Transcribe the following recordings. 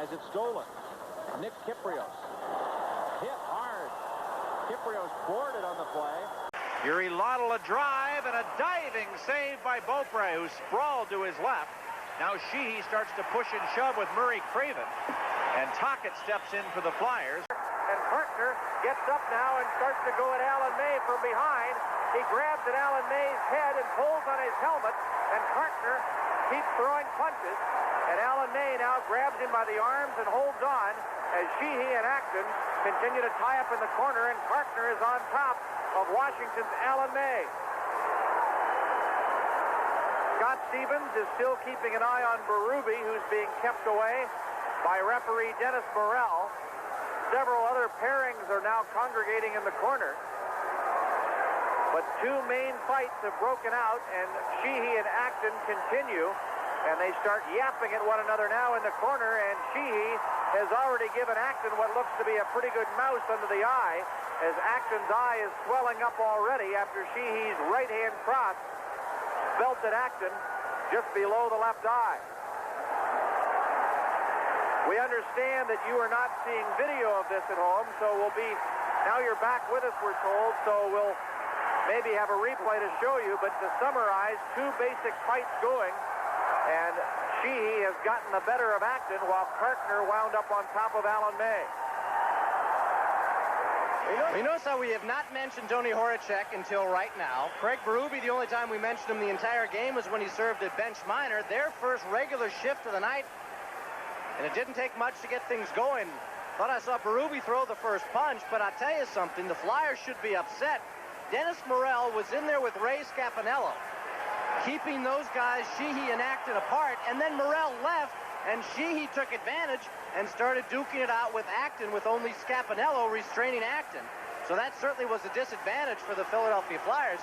has it stolen. Nick Kypreos hit hard. Kypreos boarded on the play. Yuri Lottle a drive and a diving save by Beaupre, who sprawled to his left. Now Sheehy starts to push and shove with Murray Craven, and Tocchet steps in for the Flyers. And Carkner gets up now and starts to go at Alan May from behind. He grabs at Alan May's head and pulls on his helmet, and Carkner keeps throwing punches. And Alan May now grabs him by the arms and holds on as Sheehy and Acton continue to tie up in the corner, and Carkner is on top of Washington's Alan May. Scott Stevens is still keeping an eye on Berube, who's being kept away by referee Dennis Morrell. Several other pairings are now congregating in the corner. But two main fights have broken out, and Sheehy and Acton continue, and they start yapping at one another now in the corner, and Sheehy has already given Acton what looks to be a pretty good mouse under the eye, as Acton's eye is swelling up already after Sheehy's right-hand cross belted Acton just below the left eye. We understand that you are not seeing video of this at home, so now you're back with us, we're told, so we'll maybe have a replay to show you, but to summarize, two basic fights going, and Sheehy has gotten the better of Acton while Carkner wound up on top of Alan May. You notice how we have not mentioned Tony Horacek until right now. Craig Berube, the only time we mentioned him the entire game was when he served at bench minor, their first regular shift of the night. And it didn't take much to get things going. Thought I saw Berube throw the first punch, but I'll tell you something, the Flyers should be upset. Dennis Morrell was in there with Ray Scapanello, keeping those guys, Sheehy and Acton, apart, and then Morrell left, and Sheehy took advantage and started duking it out with Acton, with only Scapanello restraining Acton. So that certainly was a disadvantage for the Philadelphia Flyers.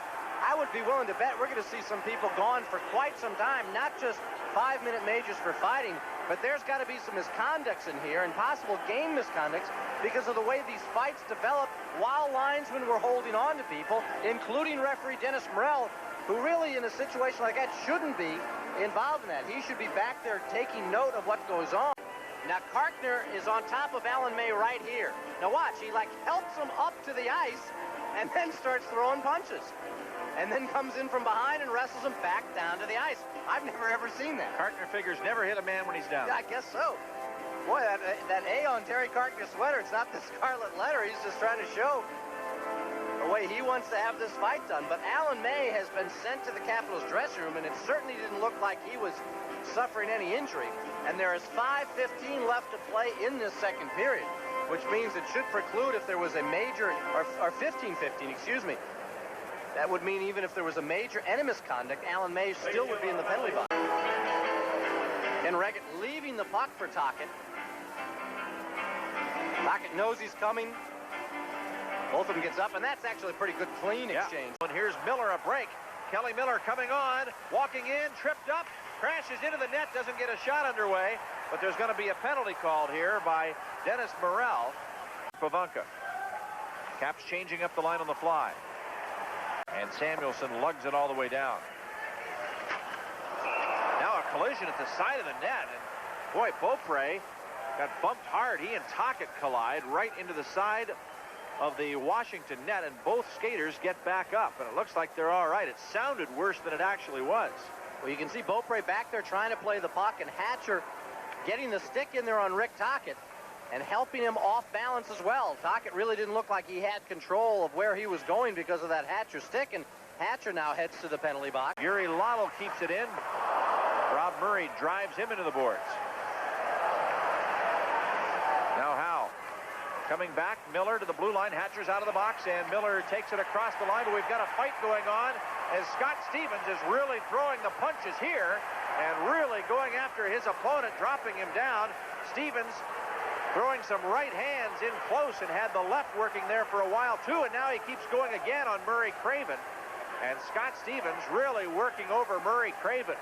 I would be willing to bet we're going to see some people gone for quite some time, not just 5-minute majors for fighting, but there's got to be some misconducts in here, and possible game misconducts, because of the way these fights develop while linesmen were holding on to people, including referee Dennis Morrell, who really in a situation like that shouldn't be involved in that. He should be back there taking note of what goes on. Now Carkner is on top of Alan May right here. Now watch, he helps him up to the ice and then starts throwing punches. And then comes in from behind and wrestles him back down to the ice. I've never ever seen that. Carkner figures never hit a man when he's down. Yeah, I guess so. Boy, that A on Terry Carkner's sweater, it's not the scarlet letter. He's just trying to show the way he wants to have this fight done. But Alan May has been sent to the Capitals dressing room, and it certainly didn't look like he was suffering any injury. And there is 5:15 left to play in this second period, which means it should preclude if there was a major, or 15-15, excuse me. That would mean even if there was a major and misconduct, Alan May still would be in the penalty box. And Reggett leaving the puck for Tocchet. Tocchet knows he's coming. Both of them gets up, and that's actually a pretty good clean exchange. And here's Miller, a break. Kelly Miller coming on, walking in, tripped up, crashes into the net, doesn't get a shot underway, but there's going to be a penalty called here by Dennis Morrell. Pavanka. Caps changing up the line on the fly. And Samuelson lugs it all the way down. Now a collision at the side of the net. And boy, Beaupre got bumped hard. He and Tocchet collide right into the side of the Washington net, and both skaters get back up. And it looks like they're all right. It sounded worse than it actually was. Well, you can see Beaupre back there trying to play the puck, and Hatcher getting the stick in there on Rick Tocchet and helping him off balance as well. Tocchet really didn't look like he had control of where he was going because of that Hatcher stick, and Hatcher now heads to the penalty box. Yuri Lottle keeps it in. Rob Murray drives him into the boards. Now Howe coming back. Miller to the blue line. Hatcher's out of the box, and Miller takes it across the line. But we've got a fight going on as Scott Stevens is really throwing the punches here and really going after his opponent, dropping him down. Stevens throwing some right hands in close and had the left working there for a while too, and now he keeps going again on Murray Craven. And Scott Stevens really working over Murray Craven.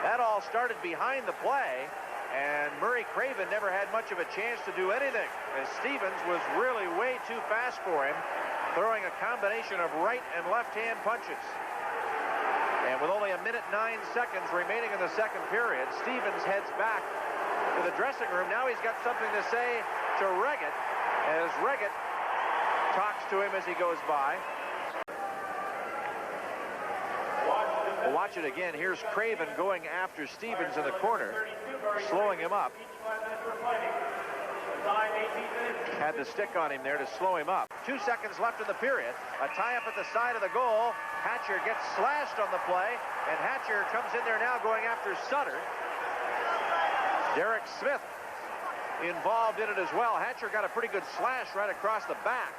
That all started behind the play, and Murray Craven never had much of a chance to do anything, as Stevens was really way too fast for him, throwing a combination of right and left-hand punches. And with only 1 minute 9 seconds remaining in the second period, Stevens heads back to the dressing room. Now he's got something to say to Reggett as Reggett talks to him as he goes by. We'll watch it again. Here's Craven going after Stevens in the corner, slowing him up. Had the stick on him there to slow him up. 2 seconds left in the period. A tie-up at the side of the goal. Hatcher gets slashed on the play, and Hatcher comes in there now going after Sutter. Derek Smith involved in it as well. Hatcher got a pretty good slash right across the back.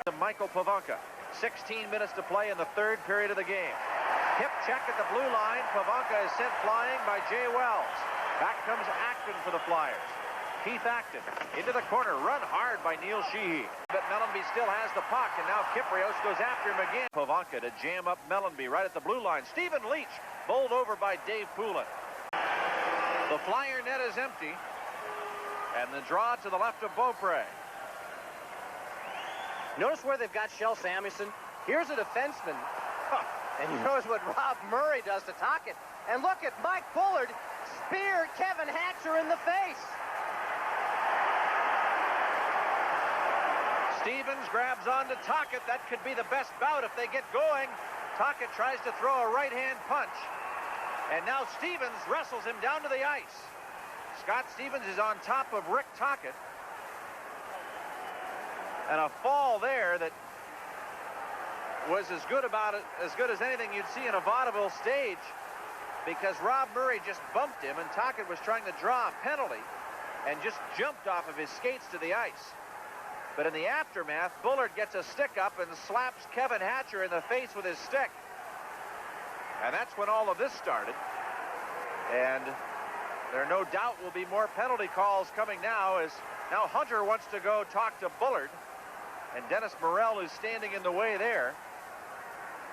To Michael Pivonka. 16 minutes to play in the third period of the game. Hip check at the blue line. Pivonka is sent flying by Jay Wells. Back comes Acton for the Flyers. Keith Acton into the corner, run hard by Neil Sheehy. But Mellanby still has the puck, and now Kypreos goes after him again. Pivonka to jam up Mellanby right at the blue line. Stephen Leach bowled over by Dave Poulin. The Flyer net is empty, and the draw to the left of Beaupre. Notice where they've got Shel Samuelson. Here's a defenseman, and you notice what Rob Murray does to Tocchet. And look at Mike Bullard spear Kevin Hatcher in the face. Stevens grabs onto Tocchet. That could be the best bout if they get going. Tocchet tries to throw a right-hand punch. And now Stevens wrestles him down to the ice. Scott Stevens is on top of Rick Tocchet. And a fall there that was as good as anything you'd see in a vaudeville stage, because Rob Murray just bumped him and Tocchet was trying to draw a penalty and just jumped off of his skates to the ice. But in the aftermath, Bullard gets a stick up and slaps Kevin Hatcher in the face with his stick. And that's when all of this started. And there no doubt will be more penalty calls coming now, as now Hunter wants to go talk to Bullard. And Dennis Morrell is standing in the way there.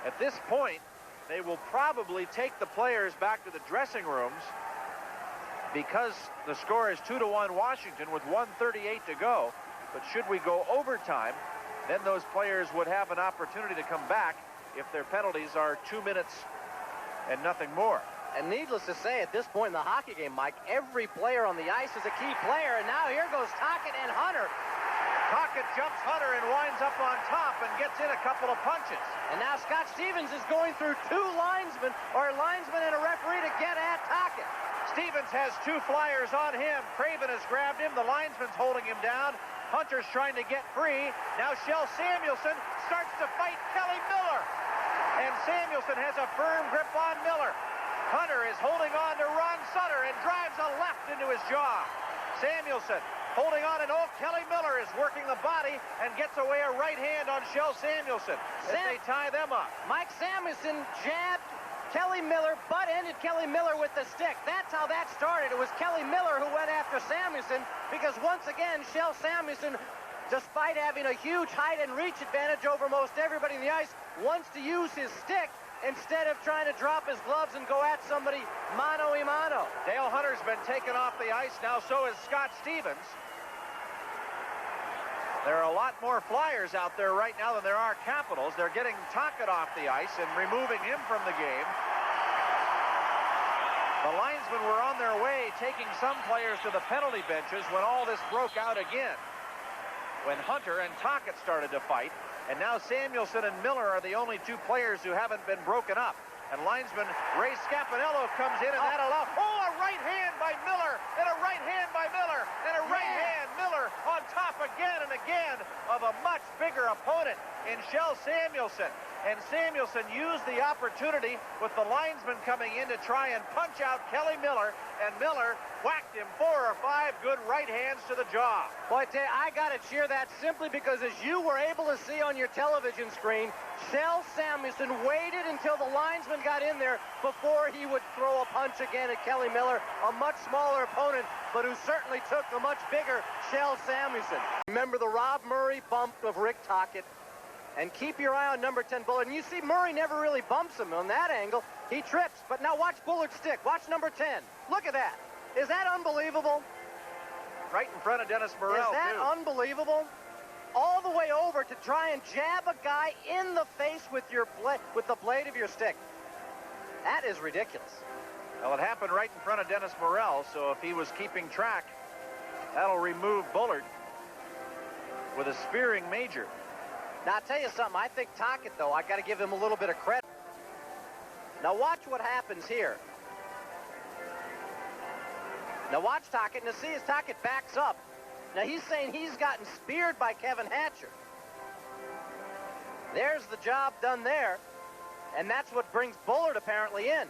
At this point, they will probably take the players back to the dressing rooms, because the score is 2-1 Washington with 1:38 to go. But should we go overtime, then those players would have an opportunity to come back if their penalties are 2 minutes and nothing more. And needless to say, at this point in the hockey game, Mike, every player on the ice is a key player. And now here goes Tocchet and Hunter. Tocchet jumps Hunter and winds up on top and gets in a couple of punches. And now Scott Stevens is going through two linesmen and a referee to get at Tocchet. Stevens has 2 Flyers on him. Craven has grabbed him. The linesman's holding him down. Hunter's trying to get free. Now Shel Samuelson starts to fight Kelly Miller. And Samuelson has a firm grip on Miller. Hunter is holding on to Ron Sutter and drives a left into his jaw. Samuelson holding on, and Kelly Miller is working the body and gets away a right hand on Shel Samuelson as they tie them up. Mike Samuelson jabbed Kelly Miller, butt-ended Kelly Miller with the stick. That's how that started. It was Kelly Miller who went after Samuelson, because once again, Shel Samuelson, despite having a huge height and reach advantage over most everybody in the ice, wants to use his stick instead of trying to drop his gloves and go at somebody mano-a-mano. Dale Hunter's been taken off the ice. Now so is Scott Stevens. There are a lot more Flyers out there right now than there are Capitals. They're getting Tocchet off the ice and removing him from the game. The linesmen were on their way, taking some players to the penalty benches when all this broke out again. When Hunter and Tocchet started to fight, and now Samuelson and Miller are the only 2 players who haven't been broken up. And linesman Ray Scapanello comes in, and that allows... Oh, a right hand by Miller, and a right hand by Miller, and a right hand. Miller on top again and again of a much bigger opponent in Shel Samuelson. And Samuelson used the opportunity with the linesman coming in to try and punch out Kelly Miller, and Miller whacked him 4 or 5 good right hands to the jaw. Boy, I got to cheer that simply because, as you were able to see on your television screen, Shel Samuelson waited until the linesman got in there before he would throw a punch again at Kelly Miller, a much smaller opponent, but who certainly took the much bigger Shel Samuelson. Remember the Rob Murray bump of Rick Tocchet? And keep your eye on number 10, Bullard. And you see Murray never really bumps him on that angle. He trips. But now watch Bullard's stick. Watch number 10. Look at that. Is that unbelievable? Right in front of Dennis Morrell, Is that unbelievable? All the way over to try and jab a guy in the face with the blade of your stick. That is ridiculous. Well, it happened right in front of Dennis Morrell, so if he was keeping track, that'll remove Bullard with a spearing major. Now, I'll tell you something. I think Tocchet, though, I got to give him a little bit of credit. Now, watch what happens here. Now, watch Tocchet. Now, see as Tocchet backs up. Now, he's saying he's gotten speared by Kevin Hatcher. There's the job done there, and that's what brings Bullard apparently in.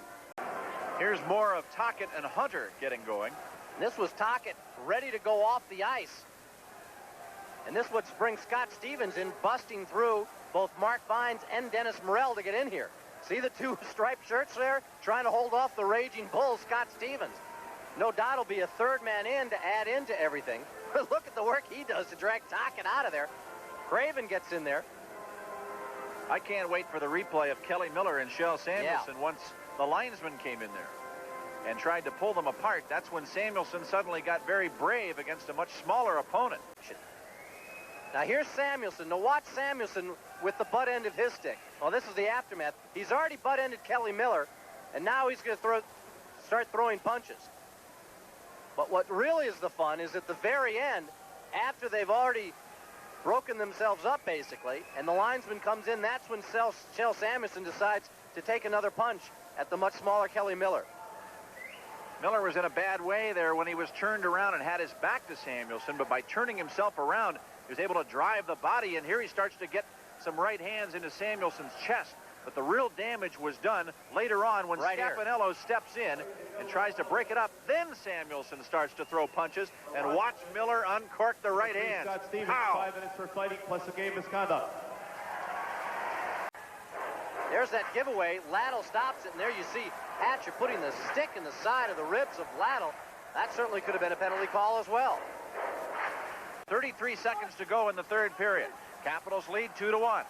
Here's more of Tocchet and Hunter getting going. And this was Tocchet ready to go off the ice. And this would bring Scott Stevens in, busting through both Mark Vines and Dennis Morrell to get in here. See the two striped shirts there? Trying to hold off the raging bull, Scott Stevens. No doubt he'll be a third man in to add into everything. But look at the work he does to drag Tocchet out of there. Craven gets in there. I can't wait for the replay of Kelly Miller and Shel Samuelson once the linesman came in there and tried to pull them apart. That's when Samuelson suddenly got very brave against a much smaller opponent. Now here's Samuelson. Now watch Samuelson with the butt end of his stick. Well, this is the aftermath. He's already butt-ended Kelly Miller, and now he's going to start throwing punches. But what really is the fun is at the very end, after they've already broken themselves up, basically, and the linesman comes in, that's when Shel Samuelson decides to take another punch at the much smaller Kelly Miller. Miller was in a bad way there when he was turned around and had his back to Samuelson, but by turning himself around, he was able to drive the body, and here he starts to get some right hands into Samuelson's chest. But the real damage was done later on when Scapinello steps in and tries to break it up. Then Samuelson starts to throw punches, and watch Miller uncork the right hand. Scott Stevens, 5 minutes for fighting plus a game misconduct. There's that giveaway. Laddle stops it, and there you see Hatcher putting the stick in the side of the ribs of Laddle. That certainly could have been a penalty call as well. 33 seconds to go in the third period. Capitals lead 2-1.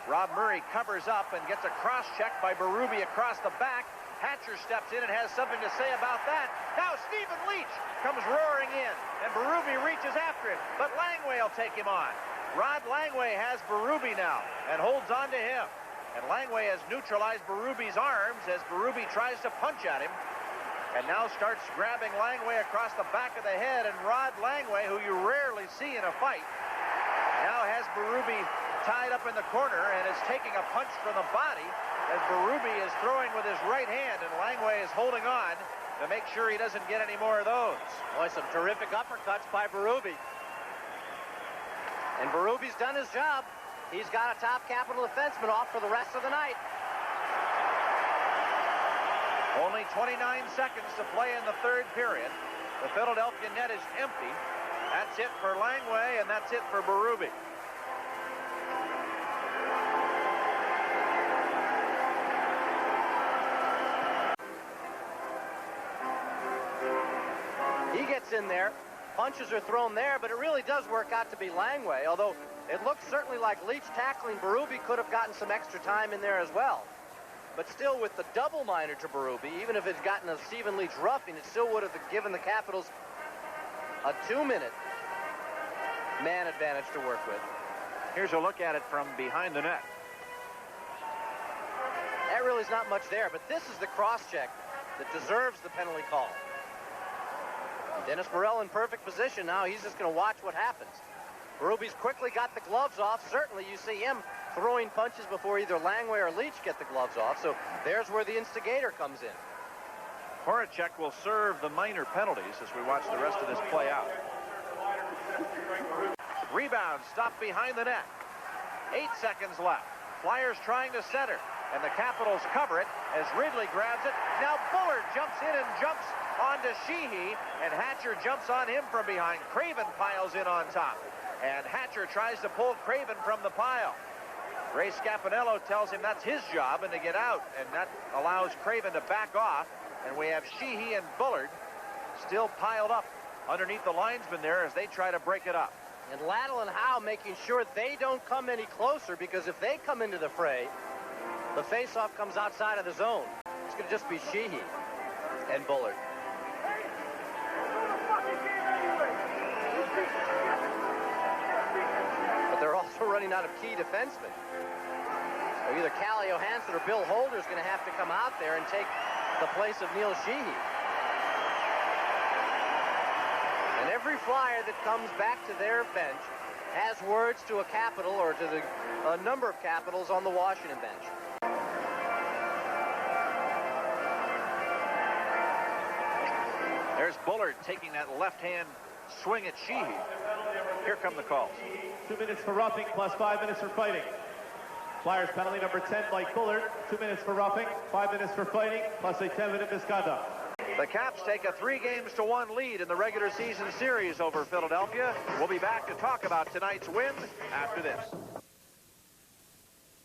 Rob Murray covers up and gets a cross check by Berube across the back. Hatcher steps in and has something to say about that. Now Stephen Leach comes roaring in, and Berube reaches after him, but Langway will take him on. Rod Langway has Berube now and holds on to him. And Langway has neutralized Berube's arms as Berube tries to punch at him. And now starts grabbing Langway across the back of the head, and Rod Langway, who you rarely see in a fight, now has Berube tied up in the corner and is taking a punch from the body as Berube is throwing with his right hand, and Langway is holding on to make sure he doesn't get any more of those. Boy, some terrific uppercuts by Berube. And Berube's done his job. He's got a top Capital defenseman off for the rest of the night. Only 29 seconds to play in the third period. The Philadelphia net is empty. That's it for Langway, and that's it for Berube. He gets in there. Punches are thrown there, but it really does work out to be Langway, although it looks certainly like Leach tackling Berube could have gotten some extra time in there as well. But still, with the double minor to Berube, even if it's gotten a Stephen Leach roughing, it still would have given the Capitals a 2-minute man advantage to work with. Here's a look at it from behind the net. That really is not much there, but this is the cross-check that deserves the penalty call. Dennis Morrell in perfect position now. He's just going to watch what happens. Berube's quickly got the gloves off. Certainly you see him throwing punches before either Langway or Leach get the gloves off. So there's where the instigator comes in. Horacek will serve the minor penalties as we watch the rest of this play out. Rebound stopped behind the net. 8 seconds left. Flyers trying to center, and the Capitals cover it as Ridley grabs it. Now Bullard jumps in and jumps onto Sheehy, and Hatcher jumps on him from behind. Craven piles in on top, and Hatcher tries to pull Craven from the pile. Ray Scapinello tells him that's his job and to get out, and that allows Craven to back off, and we have Sheehy and Bullard still piled up underneath the linesman there as they try to break it up. And Laddle and Howe making sure they don't come any closer, because if they come into the fray, the faceoff comes outside of the zone. It's going to just be Sheehy and Bullard. But they're also running out of key defensemen. So either Calle Johansson or Bill Holder is going to have to come out there and take the place of Neil Sheehy. And every Flyer that comes back to their bench has words to a capital or to a number of capitals on the Washington bench. There's Bullard taking that left-hand swing at Sheehy. Here come the calls. 2 minutes for roughing plus 5 minutes for fighting. Flyers penalty number 10, Mike Bullard. 2 minutes for roughing, 5 minutes for fighting, plus a 10-minute misconduct. The Caps take a 3-1 lead in the regular season series over Philadelphia. We'll be back to talk about tonight's win after this.